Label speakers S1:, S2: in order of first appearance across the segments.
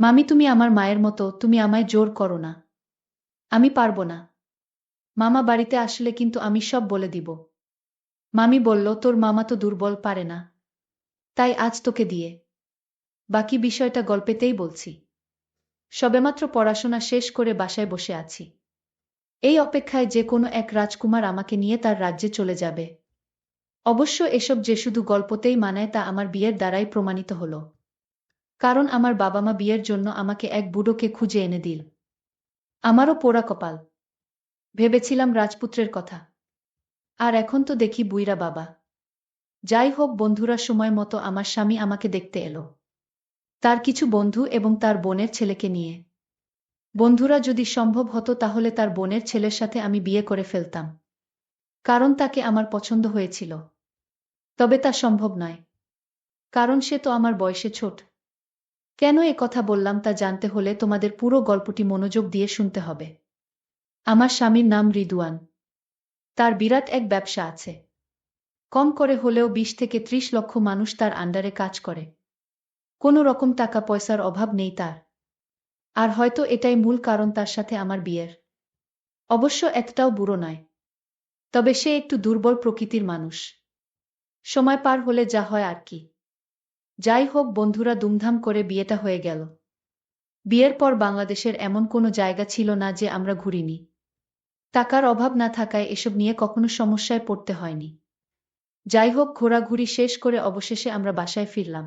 S1: মামি তুমি আমার মায়ের মতো, তুমি আমায় জোর করো না। আমি পারবো না। মামা বাড়িতে আসলে কিন্তু আমি সব বলে দিব। মামি বলল, তোর মামা তো দুর্বল, পারে না। তাই আজ তোকে দিয়ে বাকি বিষয়টা গল্পেতেই বলছি। সবেমাত্র পড়াশোনা শেষ করে বাসায় বসে আছি, এই অপেক্ষায় যে কোনো এক রাজকুমার আমাকে নিয়ে তার রাজ্যে চলে যাবে। অবশ্য এসব যে শুধু গল্পতেই মানায় তা আমার বিয়ের দ্বারাই প্রমাণিত হলো। কারণ আমার বাবা মা বিয়ের জন্য আমাকে এক বুড়োকে খুঁজে এনে দিল। আমারও পোড়া কপাল। ভেবেছিলাম রাজপুত্রের কথা, আর এখন তো দেখি বুইড়া বাবা। যাই হোক বন্ধুরা, সময় মতো আমার স্বামী আমাকে দেখতে এলো, তার কিছু বন্ধু এবং তার বোনের ছেলেকে নিয়ে। বন্ধুরা, যদি সম্ভব হতো তাহলে তার বোনের ছেলের সাথে আমি বিয়ে করে ফেলতাম, কারণ তাকে আমার পছন্দ হয়েছিল। তবে তা সম্ভব নয়, কারণ সে তো আমার বয়সে ছোট। কেন এ কথা বললাম তা জানতে হলে তোমাদের পুরো গল্পটি মনোযোগ দিয়ে শুনতে হবে। আমার স্বামীর নাম রিদওয়ান। তার বিরাট এক ব্যবসা আছে। কম করে হলেও ২০ থেকে ৩০ লক্ষ মানুষ তার আন্ডারে কাজ করে। কোনো রকম টাকা পয়সার অভাব নেই তার। আর হয়তো এটাই মূল কারণ তার সাথে আমার বিয়ের। অবশ্য এতটাও বুড়ো নয়, তবে সে একটু দুর্বল প্রকৃতির মানুষ। সময় পার হলে যা হয় আর কি। যাই হোক বন্ধুরা, দুমধাম করে বিয়েটা হয়ে গেল। বিয়ের পর বাংলাদেশের এমন কোনো জায়গা ছিল না যে আমরা ঘুরিনি। টাকার অভাব না থাকায় এসব নিয়ে কখনো সমস্যায় পড়তে হয়নি। যাই হোক, ঘোরাঘুরি শেষ করে অবশেষে আমরা বাসায় ফিরলাম।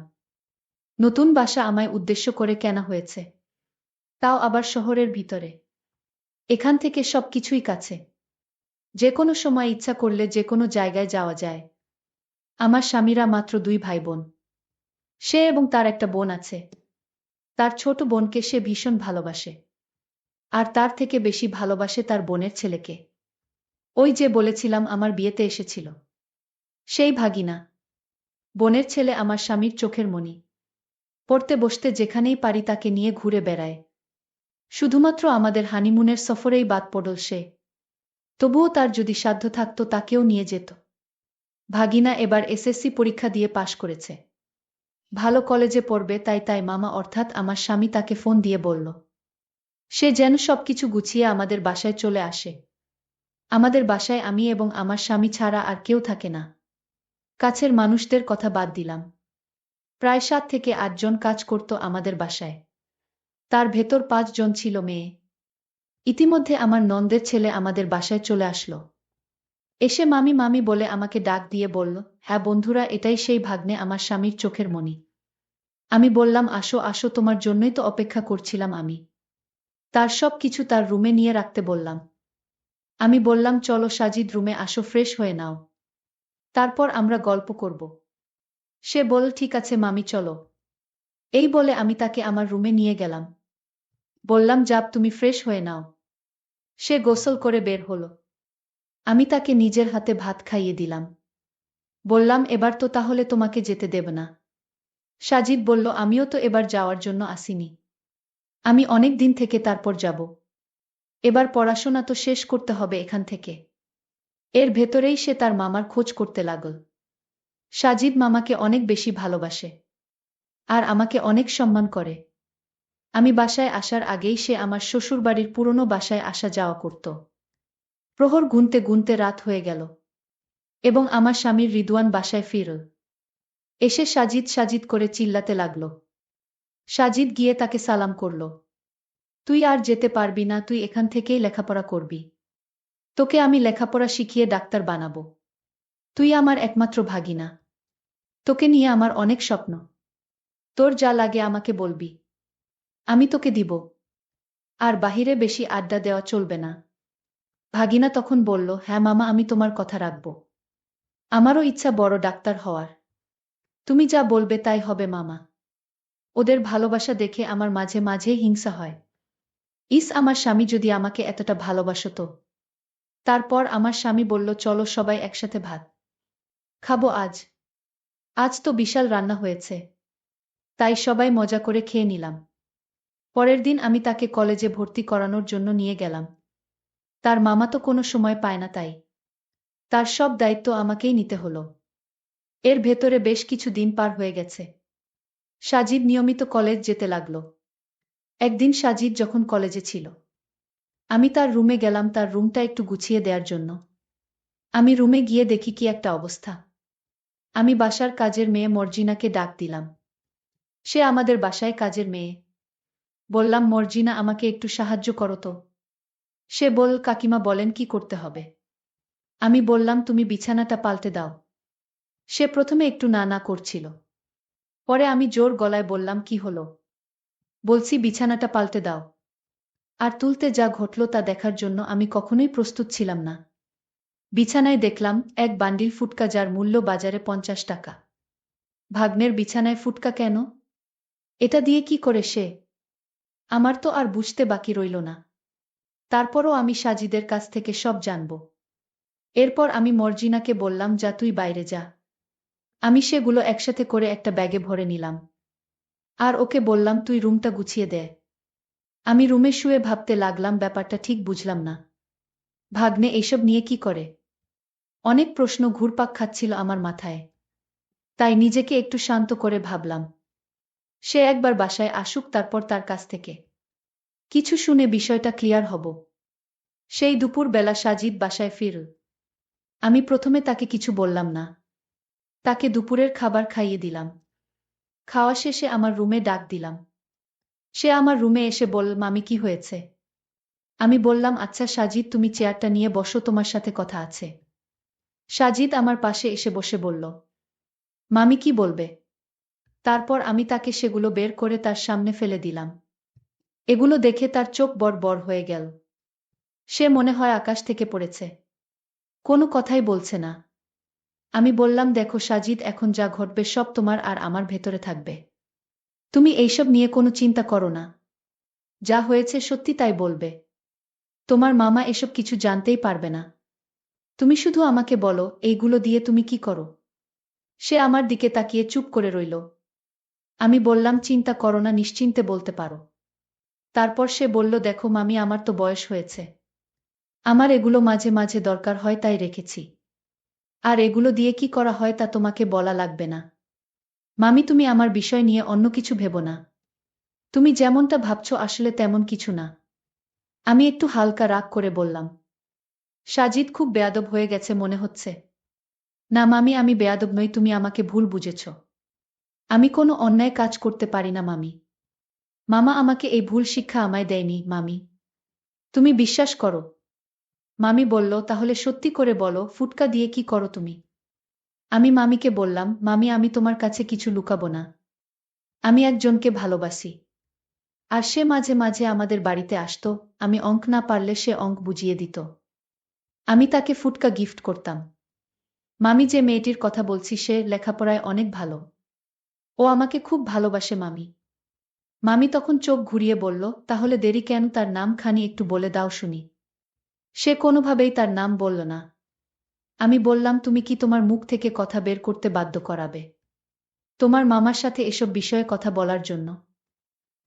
S1: নতুন বাসা আমায় উদ্দেশ্য করে কেনা হয়েছে, তাও আবার শহরের ভিতরে। এখান থেকে সবকিছুই কাছে, যে কোনো সময় ইচ্ছা করলে যে কোনো জায়গায় যাওয়া যায়। আমার স্বামীরা মাত্র ২ ভাই বোন। সে এবং তার একটা বোন আছে। তার ছোট বোনকে সে ভীষণ ভালোবাসে, আর তার থেকে বেশি ভালোবাসে তার বোনের ছেলেকে। ওই যে বলেছিলাম আমার বিয়েতে এসেছিল, সেই ভাগিনা। বোনের ছেলে আমার স্বামীর চোখের মণি। পড়তে বসতে যেখানেই পারি তাকে নিয়ে ঘুরে বেড়ায়। শুধুমাত্র আমাদের হানিমুনের সফরেই বাদ পড়ল সে। তবুও তার যদি সাধ্য থাকত তাকেও নিয়ে যেত। ভাগিনা এবার এসএসসি পরীক্ষা দিয়ে পাশ করেছে, ভালো কলেজে পড়বে, তাই মামা অর্থাৎ আমার স্বামী তাকে ফোন দিয়ে বলল সে যেন সবকিছু গুছিয়ে আমাদের বাসায় চলে আসে। আমাদের বাসায় আমি এবং আমার স্বামী ছাড়া আর কেউ থাকে না। কাছের মানুষদের কথা বাদ দিলাম। প্রায় ৭ থেকে ৮ জন কাজ করত আমাদের বাসায়। তার ভেতর ৫ জন ছিল মেয়ে। ইতিমধ্যে আমার ননদের ছেলে আমাদের বাসায় চলে আসলো। এসে মামি মামি বলে আমাকে ডাক দিয়ে বলল, হ্যাঁ বন্ধুরা, এটাই সেই ভাগ্নে, আমার স্বামীর চোখের মণি। আমি বললাম, আসো আসো, তোমার জন্যই তো অপেক্ষা করছিলাম আমি। তার সব কিছু তার রুমে নিয়ে রাখতে বললাম। আমি বললাম, চলো সাজিদ, রুমে আসো, ফ্রেশ হয়ে নাও, তারপর আমরা গল্প করব। সে বলল, ঠিক আছে মামি, চলো। এই বলে আমি তাকে আমার রুমে নিয়ে গেলাম। বললাম, যাপ, তুমি ফ্রেশ হয়ে নাও। সে গোসল করে বের হলো। আমি তাকে নিজের হাতে ভাত খাইয়ে দিলাম। বললাম, এবার তো তাহলে তোমাকে যেতে দেব না। সাজিদ বলল, আমিও তো এবার যাওয়ার জন্য আসিনি। আমি অনেক দিন থেকে তারপর যাব। এবার পড়াশোনা তো শেষ করতে হবে এখান থেকে। এর ভেতরেই সে তার মামার খোঁজ করতে লাগল। সাজিদ মামাকে অনেক বেশি ভালোবাসে, আর আমাকে অনেক সম্মান করে। আমি বাসায় আসার আগেই সে আমার শ্বশুরবাড়ির পুরনো বাসায় আসা যাওয়া করত। প্রহর গুনতে গুনতে রাত হয়ে গেল, এবং আমার স্বামীর রিদওয়ান বাসায় ফিরল। এসে সাজিদ সাজিদ করে চিল্লাতে লাগল। সাজিদ গিয়ে তাকে সালাম করল। তুই আর যেতে পারবি না, তুই এখান থেকেই লেখাপড়া করবি। তোকে আমি লেখাপড়া শিখিয়ে ডাক্তার বানাবো। তুই আমার একমাত্র ভাগিনা। তোকে নিয়ে আমার অনেক স্বপ্ন। তোর যা লাগে আমাকে বলবি, আমি তোকে দিব। আর বাহিরে বেশি আড্ডা দেওয়া চলবে না। ভাগিনা তখন বলল, হ্যাঁ মামা, আমি তোমার কথা রাখব। আমারও ইচ্ছা বড় ডাক্তার হওয়ার। তুমি যা বলবে তাই হবে মামা। ওদের ভালোবাসা দেখে আমার মাঝে মাঝেই হিংসা হয়। ইস, আমার স্বামী যদি আমাকে এতটা ভালোবাসতো। তারপর আমার স্বামী বলল, চলো সবাই একসাথে ভাত খাবো আজ। আজ তো বিশাল রান্না হয়েছে। তাই সবাই মজা করে খেয়ে নিলাম। পরের দিন আমি তাকে কলেজে ভর্তি করানোর জন্য নিয়ে গেলাম। তার মামা তো কোনো সময় পায় না, তাই তার সব দায়িত্ব আমাকেই নিতে হলো। এর ভেতরে বেশ কিছু দিন পার হয়ে গেছে। সাজিদ নিয়মিত কলেজ যেতে লাগলো। একদিন সাজিদ যখন কলেজে ছিল, আমি তার রুমে গেলাম তার রুমটা একটু গুছিয়ে দেওয়ার জন্য। আমি রুমে গিয়ে দেখি কি একটা অবস্থা। আমি বাসার কাজের মেয়ে মর্জিনাকে ডাক দিলাম। সে আমাদের বাসায় কাজের মেয়ে। বললাম, মর্জিনা, আমাকে একটু সাহায্য করো তো। সে বল, কাকিমা বলেন কি করতে হবে। আমি বললাম, তুমি বিছানাটা পাল্টে দাও। সে প্রথমে একটু না না করছিল। পরে আমি জোর গলায় বললাম, কি হলো? বলছি বিছানাটা পাল্টে দাও। আর তুলতে যা ঘটল তা দেখার জন্য আমি কখনোই প্রস্তুত ছিলাম না। বিছানায় দেখলাম এক বান্ডিল ফুটকা, যার মূল্য বাজারে 50 টাকা। ভাগ্নের বিছানায় ফুটকা কেন? এটা দিয়ে কি করে সে? আমার তো আর বুঝতে বাকি রইল না। তারপরও আমি সাজিদের কাছ থেকে সব জানব। এরপর আমি মর্জিনাকে বললাম, যা তুই বাইরে যা। আমি সেগুলো একসাথে করে একটা ব্যাগে ভরে নিলাম। আর ওকে বললাম, তুই রুমটা গুছিয়ে দে। আমি রুমে শুয়ে ভাবতে লাগলাম, ব্যাপারটা ঠিক বুঝলাম না। ভাগ্নে এইসব নিয়ে কি করে? অনেক প্রশ্ন ঘুরপাক খাচ্ছিল আমার মাথায়। তাই নিজেকে একটু শান্ত করে ভাবলাম, সে একবার বাসায় আসুক, তারপর তার কাছ থেকে কিছু শুনে বিষয়টা ক্লিয়ার হব। সেই দুপুর বেলা সাজিদ বাসায় ফিরল। আমি প্রথমে তাকে কিছু বললাম না। তাকে দুপুরের খাবার খাইয়ে দিলাম। খাওয়া শেষে আমার রুমে ডাক দিলাম। সে আমার রুমে এসে বলল, মামি, কি হয়েছে? আমি বললাম, আচ্ছা সাজিদ, তুমি চেয়ারটা নিয়ে বসো, তোমার সাথে কথা আছে। সাজিদ আমার পাশে এসে বসে বলল, মামি কি বলবে? তারপর আমি তাকে সেগুলো বের করে তার সামনে ফেলে দিলাম। এগুলো দেখে তার চোখ বড় বড় হয়ে গেল। সে মনে হয় আকাশ থেকে পড়েছে। কোনো কথাই বলছে না। আমি বললাম, দেখো সাজিদ, এখন যা ঘটবে সব তোমার আর আমার ভেতরে থাকবে। তুমি এইসব নিয়ে কোনো চিন্তা করো না। যা হয়েছে সত্যি তাই বলবে। তোমার মামা এসব কিছু জানতেই পারবে না। তুমি শুধু আমাকে বলো, এইগুলো দিয়ে তুমি কি করো? সে আমার দিকে তাকিয়ে চুপ করে রইল। আমি বললাম, চিন্তা করো না, নিশ্চিন্তে বলতে পারো। তারপর সে বলল, দেখো মামি, আমার তো বয়স হয়েছে। আমার এগুলো মাঝে মাঝে দরকার হয়, তাই রেখেছি। আর এগুলো দিয়ে কি করা হয় তা তোমাকে বলা লাগবে না। মামি, তুমি আমার বিষয় নিয়ে অন্য কিছু ভেবো না। তুমি যেমনটা ভাবছো আসলে তেমন কিছু না। আমি একটু হালকা রাগ করে বললাম। সাজিদ খুব বেয়াদব হয়ে গেছে মনে হচ্ছে। না মামি, আমি বেয়াদব নই, তুমি আমাকে ভুল বুঝেছ। আমি কোনো অন্যায় কাজ করতে পারি না মামি। মামা আমাকে এই ভুল শিক্ষা আমায় দেয়নি মামি। তুমি বিশ্বাস করো। মামি বলল, তাহলে সত্যি করে বলো, ফুটকা দিয়ে কি করো তুমি? আমি মামিকে বললাম, মামি, আমি তোমার কাছে কিছু লুকাবো না। আমি একজনকে ভালোবাসি। আর সে মাঝে মাঝে আমাদের বাড়িতে আসতো। আমি অঙ্ক না পারলে সে অঙ্ক বুঝিয়ে দিত। আমি তাকে ফুটকা গিফট করতাম। মামি, যে মেয়েটির কথা বলছি সে লেখাপড়ায় অনেক ভালো। ও আমাকে খুব ভালোবাসে মামি। মামি তখন চোখ ঘুরিয়ে বলল, তাহলে দেরি কেন, তার নাম খানি একটু বলে দাও শুনি। সে কোনোভাবেই তার নাম বলল না। আমি বললাম, তুমি কি তোমার মুখ থেকে কথা বের করতে বাধ্য করাবে? তোমার মামার সাথে এসব বিষয়ে কথা বলার জন্য?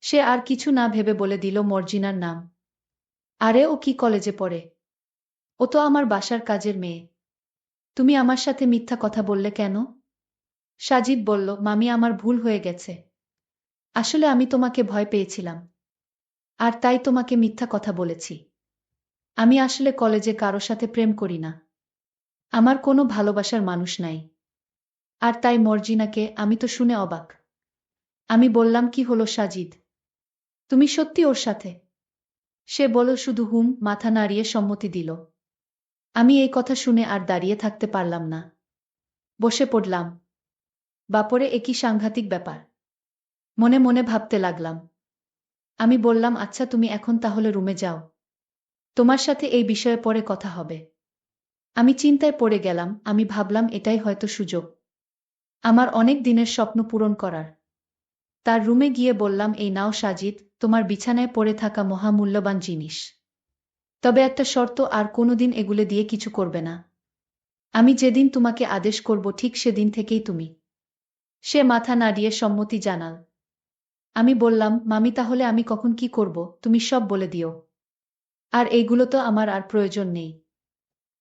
S1: সে আর কিছু না ভেবে বলে দিল, মর্জিনার নাম। আরে ও কি কলেজে পড়ে? ও তো আমার বাসার কাজের মেয়ে। তুমি আমার সাথে মিথ্যা কথা বললে কেন? সাজিদ বলল, মামি, আমার ভুল হয়ে গেছে। আসলে আমি তোমাকে ভয় পেয়েছিলাম। আর তাই তোমাকে মিথ্যা কথা বলেছি। আমি আসলে কলেজে কারো সাথে প্রেম করি না। আমার কোনো ভালোবাসার মানুষ নাই। আর তাই মর্জিনাকে। আমি তো শুনে অবাক। আমি বললাম, কি হলো সাজিদ? তুমি সত্যি ওর সাথে? সে বলল শুধু হুম, মাথা নাড়িয়ে সম্মতি দিল। আমি এই কথা শুনে আর দাঁড়িয়ে থাকতে পারলাম না। বসে পড়লাম। বাপরে, এ কি সাংঘাতিক ব্যাপার! মনে মনে ভাবতে লাগলাম। আমি বললাম, আচ্ছা তুমি এখন তাহলে রুমে যাও। তোমার সাথে এই বিষয়ে পরে কথা হবে। আমি চিন্তায় পড়ে গেলাম। আমি ভাবলাম, এটাই হয়তো সুযোগ আমার অনেক দিনের স্বপ্ন পূরণ করার। তার রুমে গিয়ে বললাম, এই নাও সাজিদ, তোমার বিছানায় পড়ে থাকা মহামূল্যবান জিনিস। তবে একটা শর্ত, আর কোনোদিন এগুলো দিয়ে কিছু করবে না। আমি যেদিন তোমাকে আদেশ করব ঠিক সেদিন থেকেই তুমি। সে মাথা নাড়িয়ে সম্মতি জানাল। আমি বললাম, মামি, তাহলে আমি কখন কি করব তুমি সব বলে দিও। আর এইগুলো তো আমার আর প্রয়োজন নেই।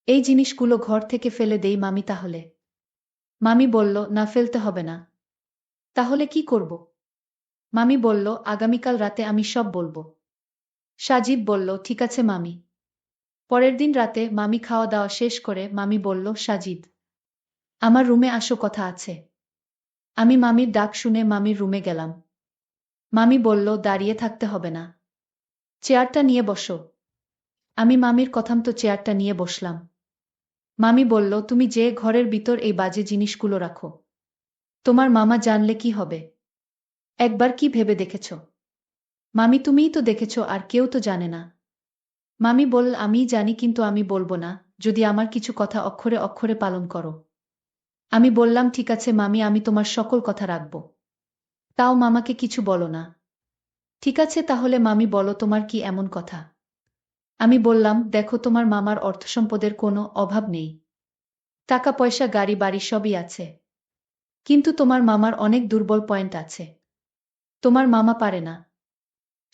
S1: এই জিনিসগুলো ঘর থেকে ফেলে দেই মামি তাহলে। মামি বলল, না, ফেলতে হবে না। তাহলে কি করব? মামি বলল, আগামীকাল রাতে আমি সব বলবো। সাজিদ বলল, ঠিক আছে মামি। পরের দিন রাতে মামি খাওয়া দাওয়া শেষ করে মামি বলল, সাজিদ, আমার রুমে আসো, কথা আছে। আমি মামির ডাক শুনে মামির রুমে গেলাম। মামি বলল, দাঁড়িয়ে থাকতে হবে না, চেয়ারটা নিয়ে বসো। আমি মামির কথামতো চেয়ারটা নিয়ে বসলাম। মামি বলল, তুমি যে ঘরের ভিতর এই বাজে জিনিসগুলো রাখো, তোমার মামা জানলে কি হবে? একবার কি ভেবে দেখেছ? মামি, তুমিই তো দেখেছ, আর কেউ তো জানে না। মামি বলল, আমিই জানি, কিন্তু আমি বলবো না যদি আমার কিছু কথা অক্ষরে অক্ষরে পালন করো। আমি বললাম, ঠিক আছে মামি, আমি তোমার সকল কথা রাখব। তাও মামাকে কিছু বলো না। ঠিক আছে তাহলে মামি, বলো তোমার কি এমন কথা? আমি বললাম, দেখো, তোমার মামার অর্থসম্পদের কোনো অভাব নেই, টাকা পয়সা গাড়ি বাড়ি সবই আছে, কিন্তু তোমার মামার অনেক দুর্বল পয়েন্ট আছে। তোমার মামা পারে না।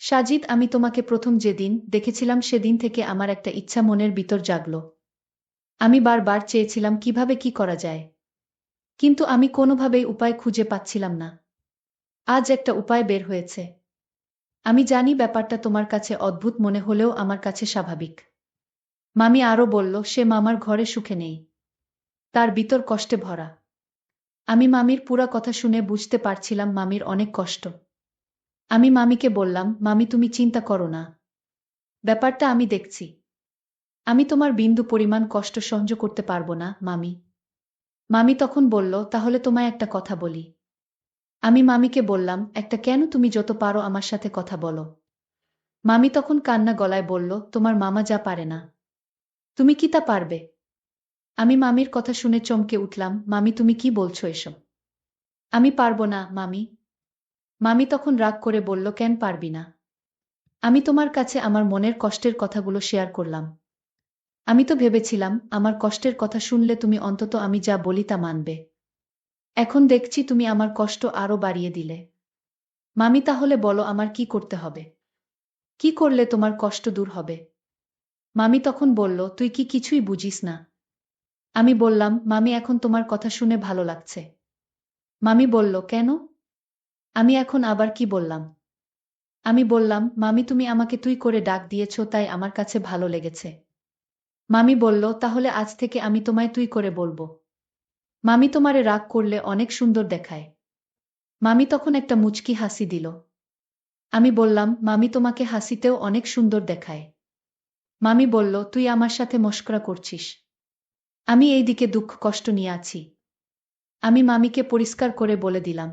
S1: সাজিদ, আমি তোমাকে প্রথম যেদিন দেখেছিলাম সেদিন থেকে আমার একটা ইচ্ছা মনের ভিতর জাগলো। আমি বারবার চেয়েছিলাম কিভাবে কি করা যায়, কিন্তু আমি কোনোভাবেই উপায় খুঁজে পাচ্ছিলাম না। আজ একটা উপায় বের হয়েছে। আমি জানি ব্যাপারটা তোমার কাছে অদ্ভুত মনে হলেও আমার কাছে স্বাভাবিক। মামি আরও বলল, সে মামার ঘরে সুখে নেই, তার ভিতর কষ্টে ভরা। আমি মামির পুরা কথা শুনে বুঝতে পারছিলাম মামির অনেক কষ্ট। আমি মামিকে বললাম, মামি তুমি চিন্তা করো না, ব্যাপারটা আমি দেখছি। আমি তোমার বিন্দু পরিমাণ কষ্ট সহ্য করতে পারবো না মামি। মামি তখন বলল, তাহলে তোমায় একটা কথা বলি। আমি মামিকে বললাম, একটা কেন? তুমি যত পারো আমার সাথে কথা বলো। মামি তখন কান্না গলায় বলল, তোমার মামা যা পারে না, তুমি কি তা পারবে? আমি মামির কথা শুনে চমকে উঠলাম, মামি তুমি কি বলছো এসব? আমি পারবো না মামি। মামি তখন রাগ করে বলল, কেন পারবি না? আমি তোমার কাছে আমার মনের কষ্টের কথাগুলো শেয়ার করলাম। আমি তো ভেবেছিলাম আমার কষ্টের কথা শুনলে তুমি অন্তত আমি যা বলি তা মানবে। এখন দেখছি তুমি আমার কষ্ট আরো বাড়িয়ে দিলে। মামি তাহলে বলো আমার কি করতে হবে? কি করলে তোমার কষ্ট দূর হবে? মামি তখন বলল, তুই কি কিছুই বুঝিস না? আমি বললাম, মামি এখন তোমার কথা শুনে ভালো লাগছে। মামি বলল, কেন? আমি এখন আবার কি বললাম? আমি বললাম, মামি তুমি আমাকে তুই করে ডাক দিয়েছ, তাই আমার কাছে ভালো লেগেছে। মামি বলল, তাহলে আজ থেকে আমি তোমায় তুই করে বলবো। মামি তোমারে রাগ করলে অনেক সুন্দর দেখায়। মামি তখন একটা মুচকি হাসি দিল। আমি বললাম, মামি তোমাকে হাসিতেও অনেক সুন্দর দেখায়। মামি বলল, তুই আমার সাথে মশকরা করছিস? আমি এই দিকে দুঃখ কষ্ট নিয়ে আছি। আমি মামিকে পরিষ্কার করে বলে দিলাম,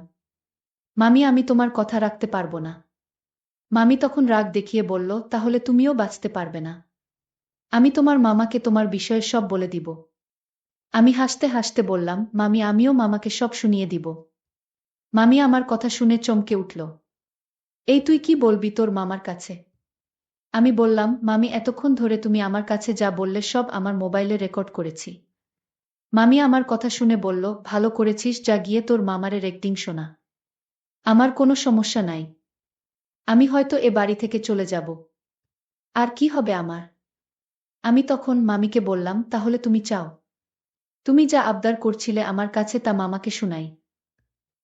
S1: মামি আমি তোমার কথা রাখতে পারবো না। মামি তখন রাগ দেখিয়ে বলল, তাহলে তুমিও বাঁচতে পারবে না। আমি তোমার মামাকে তোমার বিষয়ে সব বলে দিব। আমি হাসতে হাসতে বললাম, মামি আমিও মামাকে সব শুনিয়ে দিব। মামি আমার কথা শুনে চমকে উঠল। এই তুই কি বলবি তোর মামার কাছে? আমি বললাম, মামি এতক্ষণ ধরে তুমি আমার কাছে যা বললে সব আমার মোবাইলে রেকর্ড করেছি। মামি আমার কথা শুনে বলল, ভালো করেছিস, যা গিয়ে তোর মামারে রেকর্ডিং শোনা। আমার কোনো সমস্যা নাই। আমি হয়তো এ বাড়ি থেকে চলে যাব। আর কি হবে আমার? আমি তখন মামিকে বললাম, তাহলে তুমি চাও তুমি যা আবদার করছিলে আমার কাছে তা মামাকে শুনাই?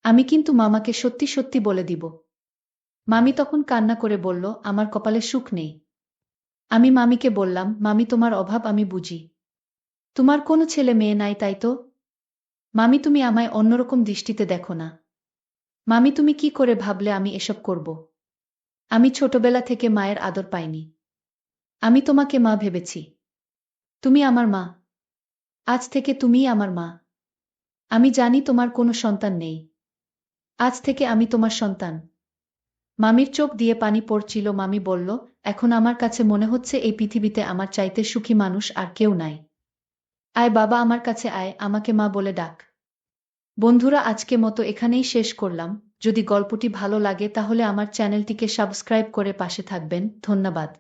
S1: আমি কিন্তু মামাকে সত্যি সত্যি বলে দিব। মামি তখন কান্না করে বলল, আমার কপালে সুখ নেই। আমি মামিকে বললাম, মামি তোমার অভাব আমি বুঝি। তোমার কোনো ছেলে মেয়ে নাই তাই তো? মামি তুমি আমায় অন্যরকম দৃষ্টিতে দেখো না। মামি তুমি কি করে ভাবলে আমি এসব করব? আমি ছোটবেলা থেকে মায়ের আদর পাইনি। আমি তোমাকে মা ভেবেছি। তুমি আমার মা। আজ থেকে তুমিই আমার মা। আমি জানি তোমার কোনো সন্তান নেই। আজ থেকে আমি তোমার সন্তান। মামির চোখ দিয়ে পানি পড়ছিল। মামি বলল, এখন আমার কাছে মনে হচ্ছে এই পৃথিবীতে আমার চাইতে সুখী মানুষ আর কেউ নাই। আয় বাবা আমার কাছে আয়, আমাকে মা বলে ডাক। বন্ধুরা আজকে মতো এখানেই শেষ করলাম। যদি গল্পটি ভালো লাগে তাহলে আমার চ্যানেলটিকে সাবস্ক্রাইব করে পাশে থাকবেন। ধন্যবাদ।